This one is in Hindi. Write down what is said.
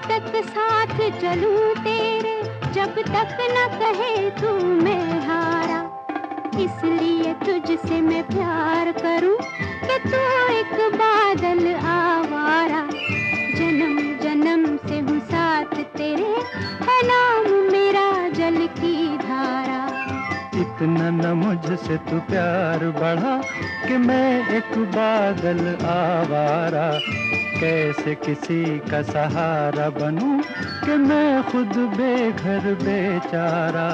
तक साथ चलूं तेरे, जब तक न कहे तू मैं हारा। इसलिए तुझसे मैं प्यार करूं कि तू एक बादल आवारा। जन्म जन्म से हूँ साथ तेरे, है नाम मेरा जल की धारा। इतना न मुझसे तू प्यार बढ़ा कि मैं एक बादल आवारा। कैसे किसी का सहारा बनूं कि मैं खुद बेघर बेचारा।